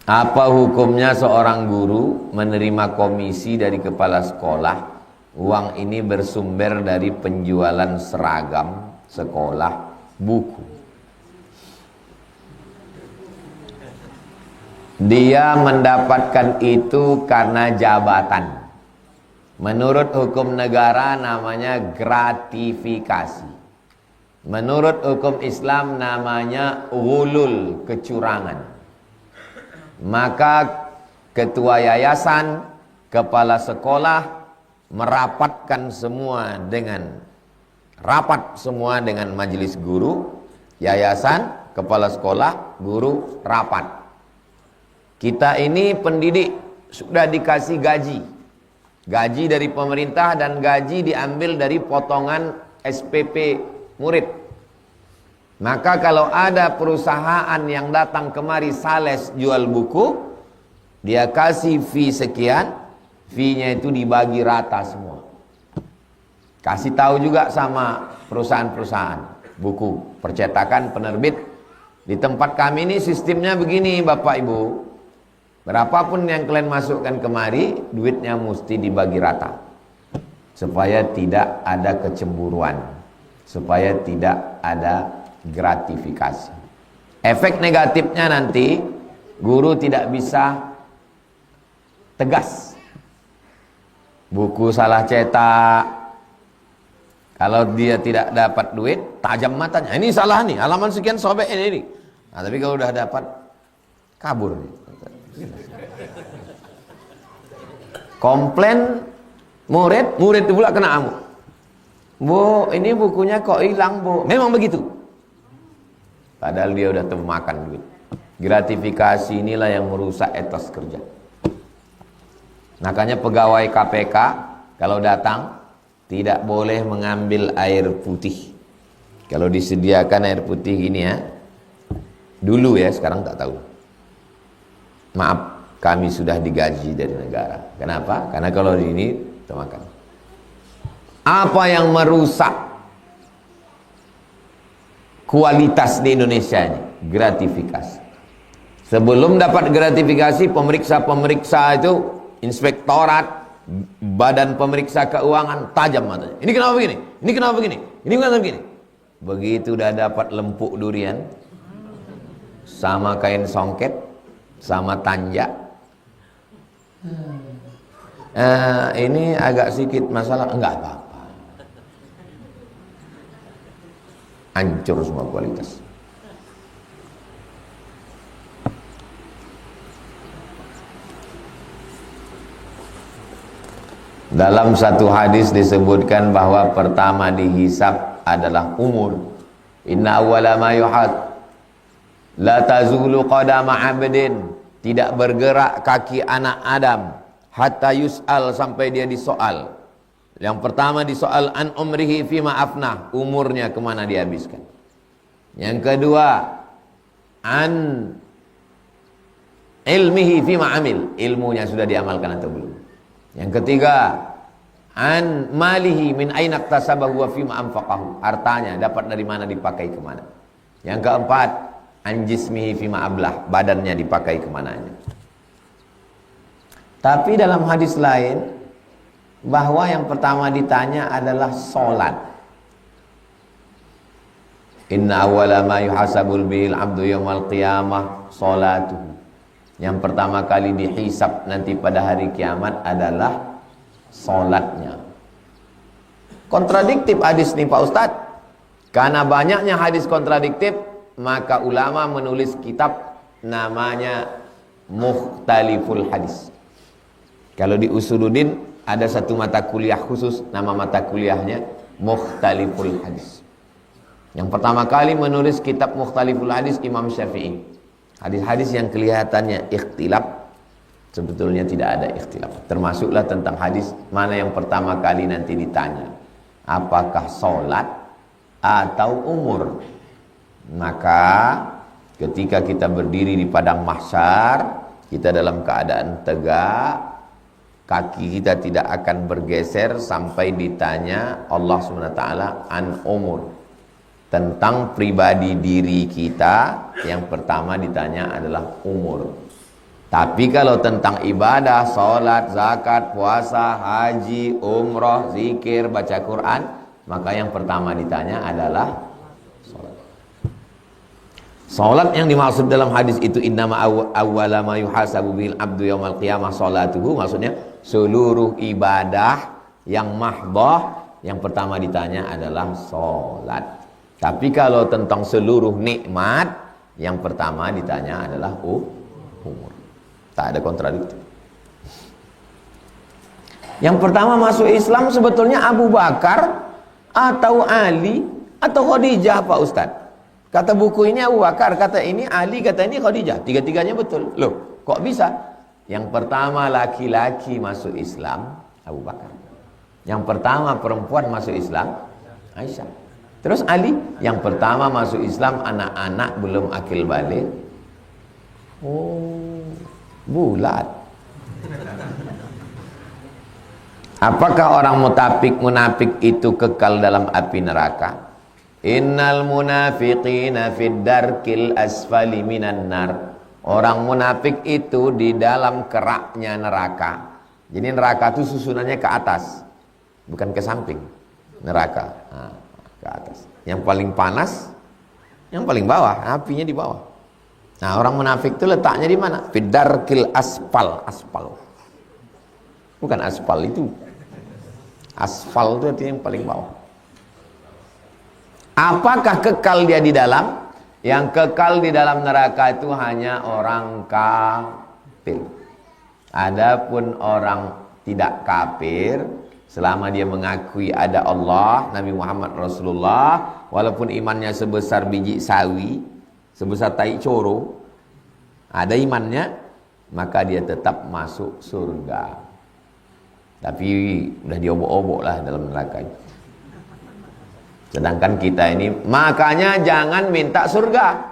Apa hukumnya seorang guru menerima komisi dari kepala sekolah? Uang ini bersumber dari penjualan seragam sekolah, buku. Dia mendapatkan itu karena jabatan. Menurut hukum negara namanya gratifikasi. Menurut hukum Islam namanya ghulul, kecurangan. Maka ketua yayasan, kepala sekolah merapatkan semua dengan majelis guru, yayasan, kepala sekolah, guru rapat. Kita ini pendidik sudah dikasih gaji dari pemerintah, dan gaji diambil dari potongan SPP murid. Maka kalau ada perusahaan yang datang kemari sales jual buku, dia kasih fee sekian, fee-nya itu dibagi rata semua. Kasih tahu juga sama perusahaan-perusahaan buku, percetakan, penerbit. Di tempat kami ini sistemnya begini Bapak Ibu. Berapapun yang kalian masukkan kemari, duitnya mesti dibagi rata. Supaya tidak ada kecemburuan, supaya tidak ada gratifikasi. Efek negatifnya nanti guru tidak bisa tegas. Buku salah cetak, kalau dia tidak dapat duit, tajam matanya. Ini salah nih, halaman sekian sobek ini. Nah, tapi kalau udah dapat, kabur nih. Komplain murid itu pula kena amuk. Bu, ini bukunya kok hilang, Bu. Memang begitu. Padahal dia udah termakan duit. Gratifikasi inilah yang merusak etos kerja. Makanya pegawai KPK kalau datang tidak boleh mengambil air putih. Kalau disediakan air putih gini ya, dulu ya, sekarang tak tahu. Maaf, kami sudah digaji dari negara. Kenapa? Karena kalau ini termakan. Apa yang merusak kualitas di Indonesia ini? Gratifikasi. Sebelum dapat gratifikasi, pemeriksa-pemeriksa itu, inspektorat, badan pemeriksa keuangan, tajam matanya. Ini kenapa begini? Ini kenapa begini? Ini kenapa begini? Begitu udah dapat lempuk durian, sama kain songket, sama tanjak, ini agak sedikit masalah, enggak apa-apa. Hancur semua kualitas. Dalam satu hadis disebutkan bahwa pertama dihisab adalah umur. Inna awwala ma yuhad la tazulu qadama 'abdin, tidak bergerak kaki anak Adam hatta yus'al, sampai dia disoal. Yang pertama disoal an umrihi fima afnah, umurnya kemana dihabiskan. Yang kedua an ilmihi fima amil, ilmunya sudah diamalkan atau belum. Yang ketiga an malihi min aina iktasabahu wa fima anfaqahu, hartanya dapat dari mana dipakai kemana. Yang keempat an jismihi fima ablah, badannya dipakai kemananya. Tapi dalam hadis lain bahwa yang pertama ditanya adalah solat. Inna awwala ma yuhasabul bihil abdu yawmal qiyamah solatuhu. Yang pertama kali dihisab nanti pada hari kiamat adalah solatnya. Kontradiktif hadis nih Pak Ustadz. Karena banyaknya hadis kontradiktif, maka ulama menulis kitab namanya Mukhtaliful Hadis. Kalau di Usuluddin ada satu mata kuliah khusus, nama mata kuliahnya Mukhtaliful Hadis. Yang pertama kali menulis kitab Mukhtaliful Hadis Imam Syafi'i. Hadis-hadis yang kelihatannya ikhtilaf, sebetulnya tidak ada ikhtilaf. Termasuklah tentang hadis mana yang pertama kali nanti ditanya, apakah sholat atau umur. Maka ketika kita berdiri di padang mahsyar, kita dalam keadaan tegak, kaki kita tidak akan bergeser sampai ditanya Allah SWT an umur, tentang pribadi diri kita. Yang pertama ditanya adalah umur. Tapi kalau tentang ibadah, sholat, zakat, puasa, haji, umroh, zikir, baca Quran, maka yang pertama ditanya adalah sholat. Sholat yang dimaksud dalam hadis itu innama awwala ma yuhasabu bil abdu yaumal qiyamah sholatuhu, maksudnya seluruh ibadah yang mahdoh yang pertama ditanya adalah sholat. Tapi kalau tentang seluruh nikmat yang pertama ditanya adalah umur. Tak ada kontradiktif. Yang pertama masuk Islam sebetulnya Abu Bakar atau Ali atau Khadijah, Pak Ustadz. Kata buku ini Abu Bakar, kata ini Ali, kata ini Khadijah. Tiga-tiganya betul. Loh, kok bisa? Yang pertama laki-laki masuk Islam Abu Bakar. Yang pertama perempuan masuk Islam Aisyah. Terus Ali, yang pertama masuk Islam anak-anak belum akil balik. Oh, bulat. Apakah orang munafik itu kekal dalam api neraka? Innal munafiqina fid darkil asfali minan nar. Orang munafik itu di dalam keraknya neraka. Jadi neraka itu susunannya ke atas, bukan ke samping. Neraka ke atas. Yang paling panas, yang paling bawah, apinya di bawah. Nah, orang munafik itu letaknya di mana? Fid darkil aspal. Bukan aspal itu. Asfal itu artinya yang paling bawah. Apakah kekal dia di dalam? Yang kekal di dalam neraka itu hanya orang kafir. Adapun orang tidak kafir, selama dia mengakui ada Allah, Nabi Muhammad Rasulullah, walaupun imannya sebesar biji sawi, sebesar tai coro, ada imannya, maka dia tetap masuk surga. Tapi udah diobok-obok lah dalam neraka. Sedangkan kita ini, makanya jangan minta surga.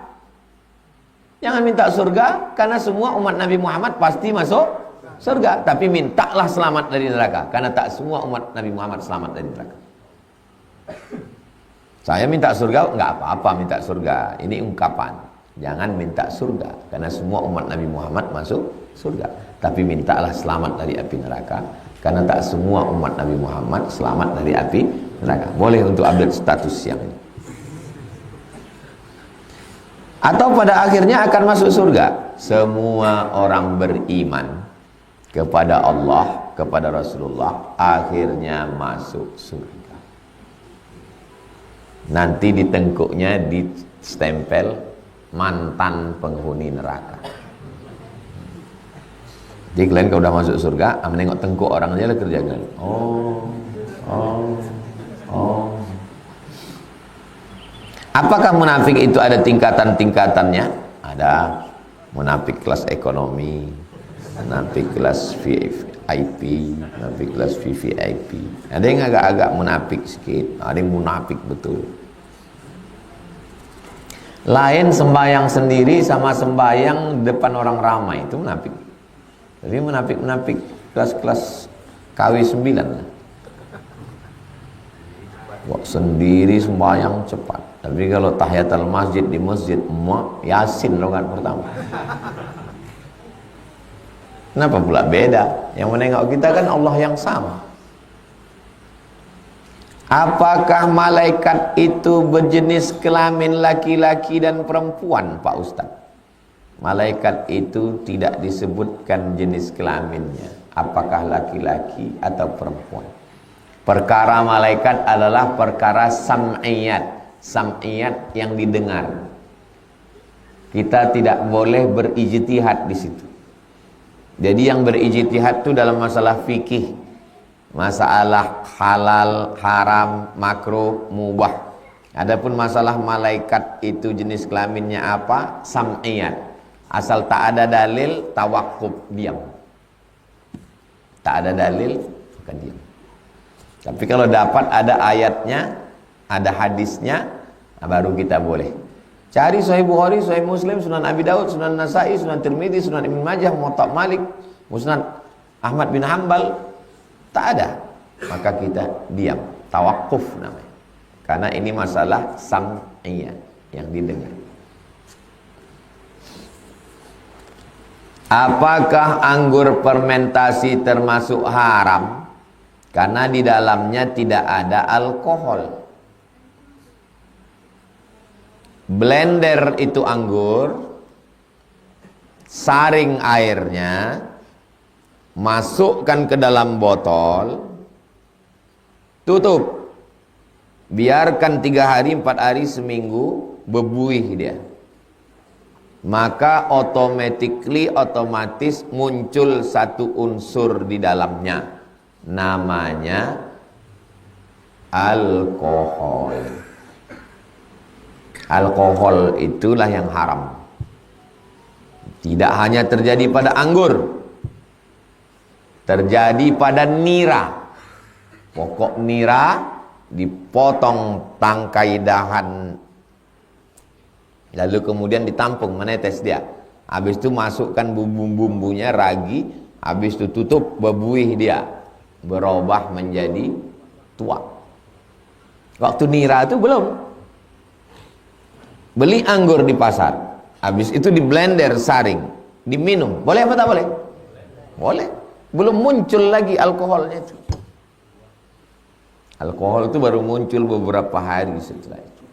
Jangan minta surga, karena semua umat Nabi Muhammad pasti masuk surga. Tapi mintalah selamat dari neraka, karena tak semua umat Nabi Muhammad selamat dari neraka. Saya minta surga, nggak apa-apa minta surga. Ini ungkapan. Jangan minta surga, karena semua umat Nabi Muhammad masuk surga. Tapi mintalah selamat dari api neraka, karena tak semua umat Nabi Muhammad selamat dari api neraka. Boleh untuk update status siang ini. Atau pada akhirnya akan masuk surga semua orang beriman kepada Allah, kepada Rasulullah, akhirnya masuk surga. Nanti di tengkuknya ditempel mantan penghuni neraka. Jadi kalian kalau udah masuk surga, menengok tengkuk orang aja lah kerja kalian. Apakah munafik itu ada tingkatan-tingkatannya? Ada munafik kelas ekonomi, munafik kelas VIP, munafik kelas VVIP. Ada yang agak-agak munafik sedikit, ada yang munafik betul. Lain sembahyang sendiri sama sembahyang depan orang ramai, itu munafik. Jadi munafik-munafik kelas-kelas KW 9 lah. Wah, sendiri sembahyang cepat. Tapi kalau tahiyatul masjid di masjid, Yasin rokaat pertama. Kenapa pula beda? Yang menengok kita kan Allah yang sama. Apakah malaikat itu berjenis kelamin laki-laki dan perempuan, Pak Ustaz? Malaikat itu tidak disebutkan jenis kelaminnya, apakah laki-laki atau perempuan. Perkara malaikat adalah perkara sam'iyat yang didengar. Kita tidak boleh berijtihad di situ. Jadi yang berijtihad itu dalam masalah fikih, masalah halal, haram, makruh, mubah. Adapun masalah malaikat itu jenis kelaminnya apa? Sam'iyat. Asal tak ada dalil, tawakuf, diam. Tak ada dalil, maka diam. Tapi kalau dapat ada ayatnya, ada hadisnya, baru kita boleh. Cari Sahih Bukhari, Sahih Muslim, Sunan Abi Daud, Sunan Nasai, Sunan Tirmidzi, Sunan Ibn Majah, Muwatta Malik, Musnad Ahmad bin Hanbal, tak ada. Maka kita diam, tawakuf namanya. Karena ini masalah sam'iyah yang didengar. Apakah anggur fermentasi termasuk haram? Karena di dalamnya tidak ada alkohol. Blender itu anggur, saring airnya, masukkan ke dalam botol, tutup, biarkan 3 hari, 4 hari, seminggu, bebuih dia. Maka otomatis muncul satu unsur di dalamnya, namanya alkohol. Alkohol itulah yang haram. Tidak hanya terjadi pada anggur, terjadi pada nira. Pokok nira dipotong tangkai dahan, lalu kemudian ditampung, menetes dia. Habis itu masukkan bumbu-bumbunya, ragi, habis itu tutup, bebuih dia, berubah menjadi tua. Waktu nira itu belum. Beli anggur di pasar, habis itu di blender, saring, diminum, boleh apa tak boleh? Boleh. Belum muncul lagi alkoholnya itu. Alkohol itu baru muncul beberapa hari setelah itu.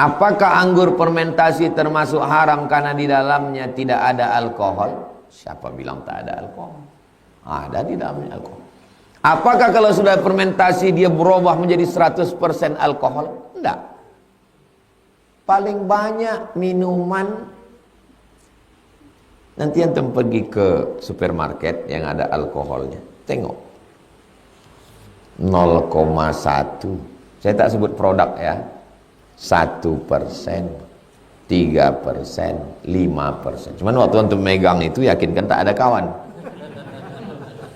Apakah anggur fermentasi termasuk haram karena di dalamnya tidak ada alkohol? Siapa bilang tak ada alkohol? Ada di dalamnya alkohol. Apakah kalau sudah fermentasi dia berubah menjadi 100% alkohol? Tidak. Paling banyak minuman, nanti antum pergi ke supermarket yang ada alkoholnya, tengok 0,1, saya tak sebut produk ya, 1%, 3%, 5%. Cuman waktu antum megang itu yakinkan tak ada kawan.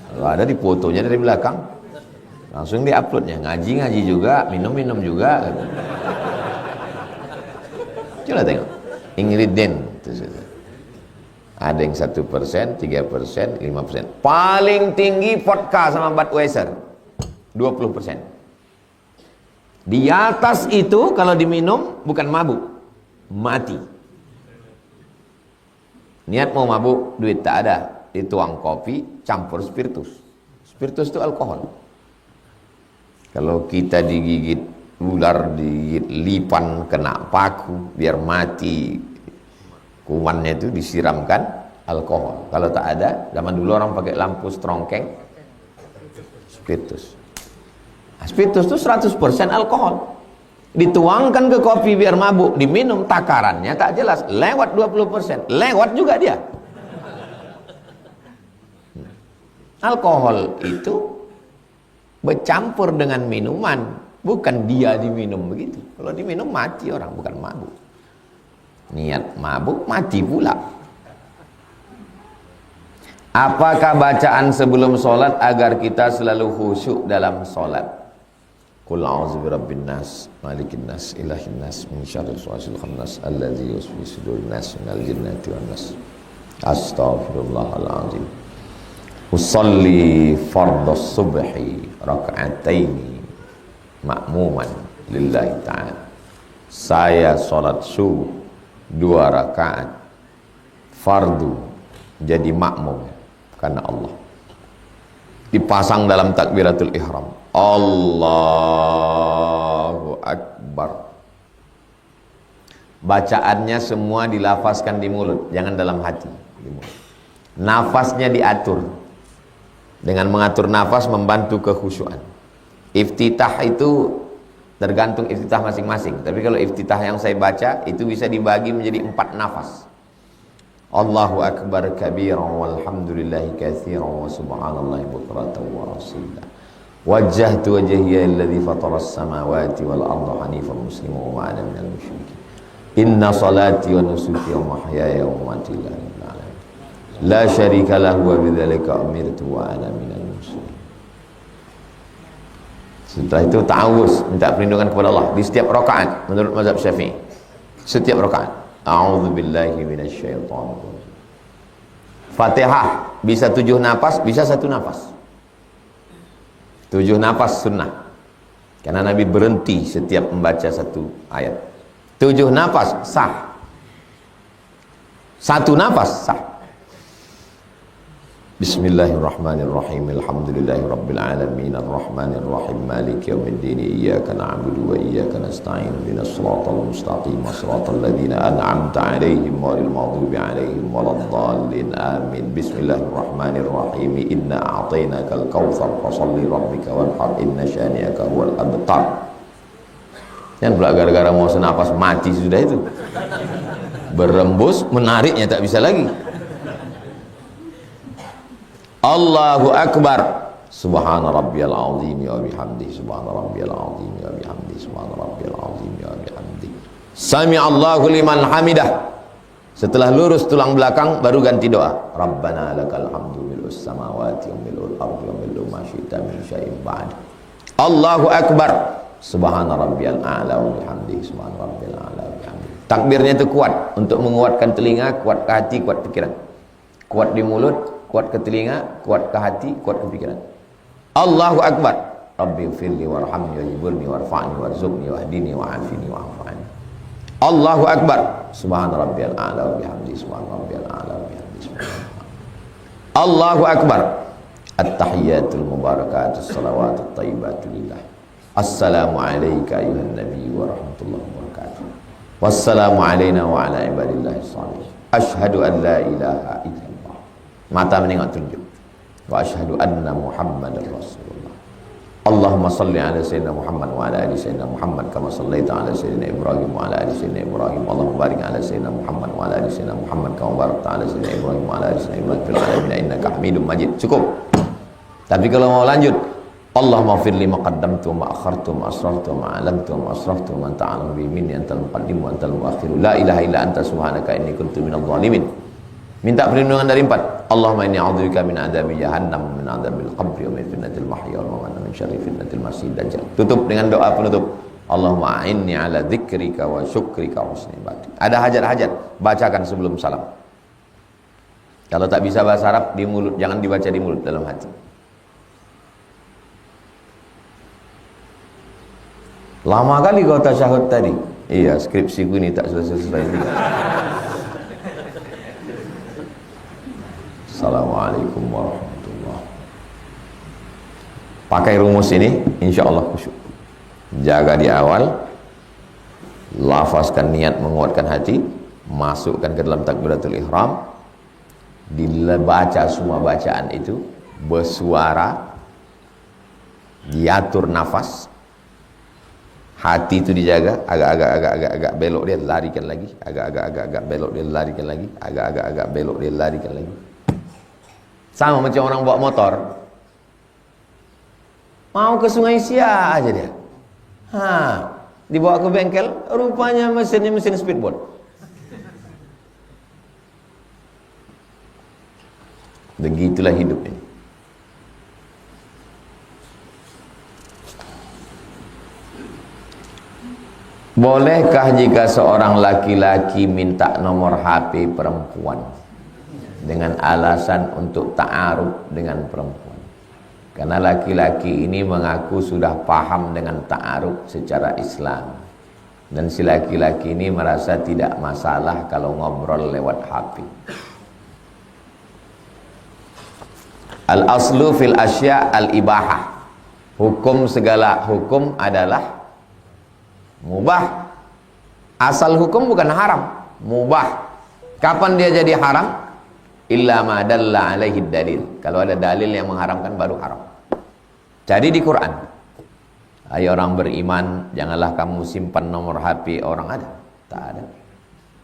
Kalau ada, di fotonya dari belakang, langsung di uploadnya, ngaji juga, minum juga. Coba tengok ingredient itu sudah. Ada yang 1%, 3%, 5%. Paling tinggi vodka sama Budweiser 20%. Di atas itu kalau diminum bukan mabuk, mati. Niat mau mabuk, duit tak ada, dituang kopi campur spiritus. Spiritus itu alkohol. Kalau kita digigit ular, digigit lipan, kena paku, biar mati kumannya itu disiramkan alkohol. Kalau tak ada, zaman dulu orang pakai lampu strongkeng, spiritus. Nah, spiritus itu 100% alkohol. Dituangkan ke kopi biar mabuk, diminum, takarannya tak jelas, lewat 20%, lewat juga dia. Alkohol itu bercampur dengan minuman. Bukan dia diminum begitu. Kalau diminum mati orang, bukan mabuk. Niat mabuk, mati pula. Apakah bacaan sebelum sholat agar kita selalu khusyuk dalam sholat? Qul a'udzu birabbin nas, malikin nas, ilahin nas, min syarril waswasil khannas, alladzi yuwaswisu sudurin nas minal jinnati wan nas. Astaghfirullahalazim. Usolli fardhas subhi raka'ataini makmuman lillahi ta'ala. Saya sholat subuh 2 rakaat fardu, jadi makmum karena Allah. Dipasang dalam takbiratul ihram, Allahu Akbar. Bacaannya semua dilafazkan di mulut, jangan dalam hati, di mulut. Nafasnya diatur. Dengan mengatur nafas membantu kekhusyuan. Iftitah itu tergantung iftitah masing-masing. Tapi kalau iftitah yang saya baca itu bisa dibagi menjadi 4 nafas. Allahu Akbar kabiran walhamdulillahi katsiran wa subhanallahi bukratan wa asila. Wajjahtu wajhiya alladhi fataras samawati wal arda hanifan musliman wa ana minal musyrikin. Inna salati wa nusuki wa mahyaya wa mamati lillahi rabbil alamin. La syarika lahu wa bidzalika umirtu wa ana minal muslimin. Setelah itu ta'awuz, minta perlindungan kepada Allah di setiap rakaat menurut mazhab Syafi'i. Setiap rakaat. A'udzubillahi minasyaitonir rajim. Fatihah bisa 7 nafas, bisa 1 nafas. 7 nafas sunnah. Karena Nabi berhenti setiap membaca 1 ayat. 7 nafas sah. 1 nafas sah. Bismillahirrahmanirrahim. Alhamdulillahirabbil alamin arrahmanir rahim maliki yaumiddin iyyaka na'budu wa iyyaka nasta'in ihdinas siratal mustaqim siratal ladzina an'amta 'alaihim ghairil maghdubi 'alaihim waladdallin amin. Bismillahirrahmanirrahim. Inna a'tainakal kautsar fasholli rabbika wanhar inna syani'aka huwal abtar. Kan pula gara-gara mau senapas mati sudah itu. Berembus menariknya tak bisa lagi. Allahu Akbar. Subhana rabbiyal azim wa bihamdi. Subhana rabbiyal azim wa bihamdi. Subhana rabbiyal azim wa bihamdi. Sami Allahu liman hamidah. Setelah lurus tulang belakang baru ganti doa. Rabbana lakal hamdu mil'us samawati wa mil'ul ardi wa mil'u ma syi'ta min syai'in ba'd. Allahu Akbar. Subhana rabbiyal a'la wa bihamdi. Subhana rabbiyal a'la wa bihamdi. Takbirnya itu kuat untuk menguatkan telinga, kuat ke hati, kuat pikiran. Kuat di mulut, kuat ke telinga, kuat ke hati, kuat ke pikiran. Allahu Akbar. Rabbighfirli warhamni wajburni warfa'ni warzuqni wahdini wa'afini wa'afani. Allahu Akbar. Subhana rabbiyal a'la wa bihamdi. Subhana rabbiyal a'la wa bihamdi. Allahu Akbar. At-tahiyyatul mubarakatus salawatut thayyibatu lillah. Assalamu alayka ayuhan nabiy wa rahmatullahi wa barakatuh. Wassalamu alayna wa ala ibadillahi shalihin. Asyhadu an la ilaha illallah. Mata menengok tunjuk. Wa asyhadu anna Muhammadar Rasulullah. Allahumma salli ala sayyidina Muhammad wa ala ali sayyidina Muhammad kama sallaita ala sayyidina Ibrahim wa ala ali sayyidina Ibrahim. Allahumma barik ala sayyidina Muhammad wa ala ali sayyidina Muhammad kama barakta ala sayyidina Ibrahim wa ala ali sayyidina Ibrahim fil alamin innaka Hamidum Majid. Cukup. Tapi kalau mau lanjut, Allahumma firli ma qaddamtu ma akhartu ma asrartu ma alamtu ma asraftu ma anta a'lamu bi minni antal muqaddim wa antal muakhir. La ilaha illa anta subhanaka inni kuntu minadh dhalimin. Minta perlindungan dari empat. Allahumma inni a'udzubika min adzabi jahannam, min adzabil qabri wa min fitnatil mahya wal mamat, min syarri fitnatil masiihid dajjal. Tutup dengan doa penutup. Allahumma a'inni ala dzikrika wa syukrika wa husni ibadatik. Ada hajat-hajat, bacakan sebelum salam. Kalau tak bisa bahasa Arab di mulut, jangan dibaca di mulut, dalam hati. Lama kali kau tasyahud tadi. Iya, skripsiku ini tak selesai-selesai juga. Assalamualaikum warahmatullahi. Pakai rumus ini, insya Allah khusyuk. Jaga di awal, lafazkan niat menguatkan hati, masukkan ke dalam takbiratul ihram, dibaca semua bacaan itu, bersuara, diatur nafas, hati itu dijaga, agak-agak belok dia larikan lagi, agak-agak belok dia larikan lagi, agak-agak belok dia larikan lagi. Sama macam orang bawa motor, mau ke Sungai Siak aja dia, dibawa ke bengkel, rupanya mesinnya mesin speedboat. Begitulah hidup ini. Bolehkah jika seorang laki-laki minta nomor HP perempuan dengan alasan untuk ta'aruf dengan perempuan? Karena laki-laki ini mengaku sudah paham dengan ta'aruf secara Islam, dan si laki-laki ini merasa tidak masalah kalau ngobrol lewat HP. Al-aslu fil asya al-ibahah. Hukum segala hukum adalah mubah. Asal hukum bukan haram, mubah. Kapan dia jadi haram? Illa ma dalla alaihi dalil. Kalau ada dalil yang mengharamkan baru haram. Jadi di Quran, hai orang beriman, janganlah kamu simpan nomor HP orang. Ada? Tak ada.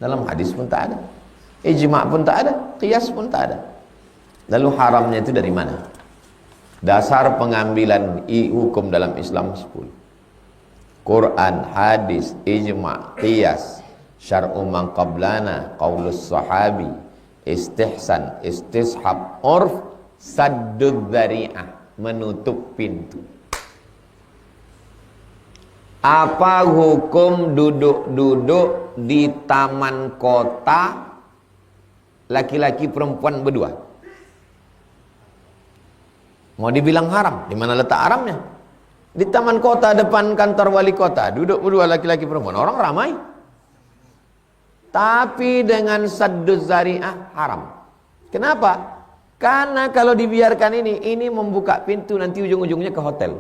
Dalam hadis pun tak ada. Ijma' pun tak ada, qiyas pun tak ada. Lalu haramnya itu dari mana? Dasar pengambilan hukum dalam Islam 10. Quran, hadis, ijma', qiyas, syar'u man qablana, qaulus sahabi, istihsan, istishab, urf, saddud dzari'ah, menutup pintu. Apa hukum duduk-duduk di taman kota laki-laki perempuan berdua? Mau dibilang haram, di mana letak haramnya? Di taman kota depan kantor wali kota, duduk berdua laki-laki perempuan, orang ramai. Tapi dengan sadduz zari'ah haram. Kenapa? Karena kalau dibiarkan ini membuka pintu nanti ujung-ujungnya ke hotel.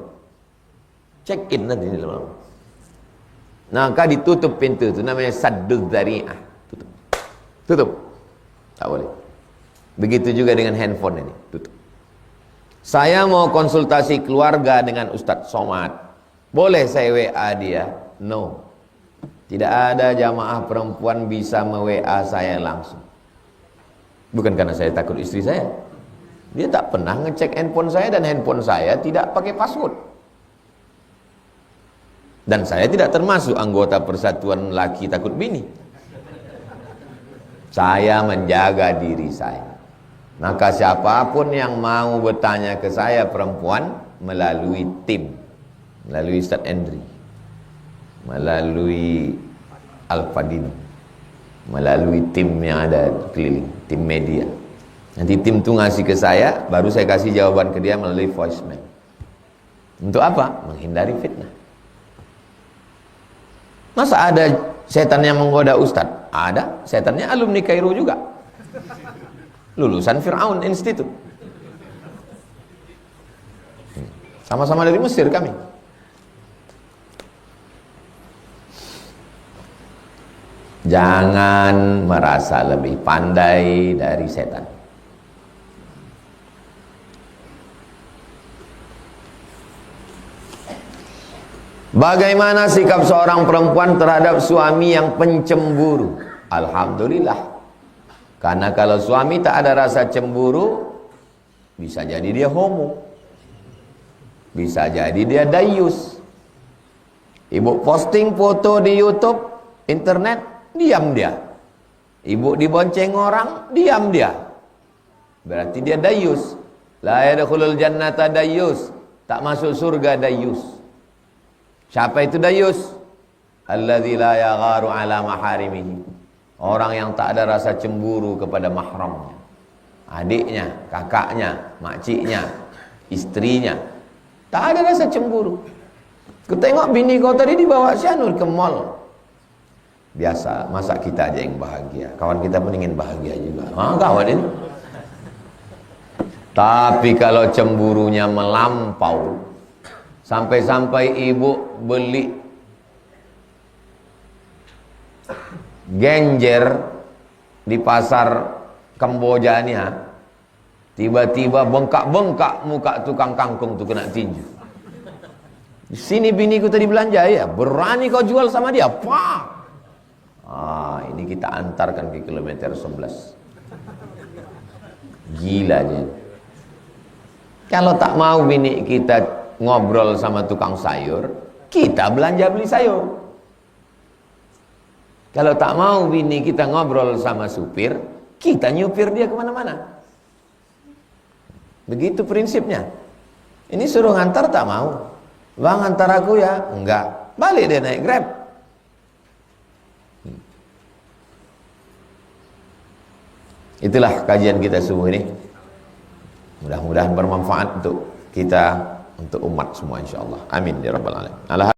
Check in nanti di dalam. Maka ditutup pintu itu namanya sadduz dzari'ah. Tutup. Tutup. Tak boleh. Begitu juga dengan handphone ini, tutup. Saya mau konsultasi keluarga dengan Ustadz Somad. Boleh saya WA dia? No. Tidak ada jamaah perempuan bisa me-WA saya langsung. Bukan karena saya takut istri saya. Dia tak pernah ngecek handphone saya dan handphone saya tidak pakai password. Dan saya tidak termasuk anggota Persatuan Laki Takut Bini. Saya menjaga diri saya. Maka siapapun yang mau bertanya ke saya perempuan melalui tim, melalui Ustaz Andri, melalui Al-Fadini, melalui tim yang ada keliling, tim media. Nanti tim itu ngasih ke saya, baru saya kasih jawaban ke dia melalui voicemail. Untuk apa? Menghindari fitnah. Masa ada setan yang menggoda Ustaz? Ada, setannya alumni Kairo juga. Lulusan Fir'aun Institute. Sama-sama dari Mesir kami. Jangan merasa lebih pandai dari setan. Bagaimana sikap seorang perempuan terhadap suami yang pencemburu? Alhamdulillah. Karena kalau suami tak ada rasa cemburu, bisa jadi dia homo. Bisa jadi dia dayus. Ibu posting foto di YouTube, internet, diam dia. Ibu dibonceng orang, diam dia. Berarti dia dayus. La yadkhulul jannata dayus. Tak masuk surga dayus. Siapa itu dayus? Alladzi la yagharu ala maharimihi. Orang yang tak ada rasa cemburu kepada mahramnya. Adiknya, kakaknya, makciknya, istrinya. Tak ada rasa cemburu. Kau tengok bini kau tadi dibawa si Anur ke mall. Biasa, masa kita aja yang bahagia. Kawan kita pun ingin bahagia juga. Kawan ini. Tapi kalau cemburunya melampau, sampai-sampai ibu beli genjer di pasar Kambojanya, tiba-tiba bengkak-bengkak muka tukang kangkung tuh kena tinju. Di sini biniku tadi belanja, ya berani kau jual sama dia, pak. Ini kita antarkan ke kilometer 11. Gila aja. Kalau tak mau bini kita ngobrol sama tukang sayur, kita belanja beli sayur. Kalau tak mau bini kita ngobrol sama supir, kita nyupir dia kemana-mana. Begitu prinsipnya. Ini suruh ngantar tak mau. Bang antar aku ya? Enggak. Balik dia naik Grab. Itulah kajian kita subuh ini. Mudah-mudahan bermanfaat untuk kita, untuk umat semua insyaallah. Amin ya rabbal alamin.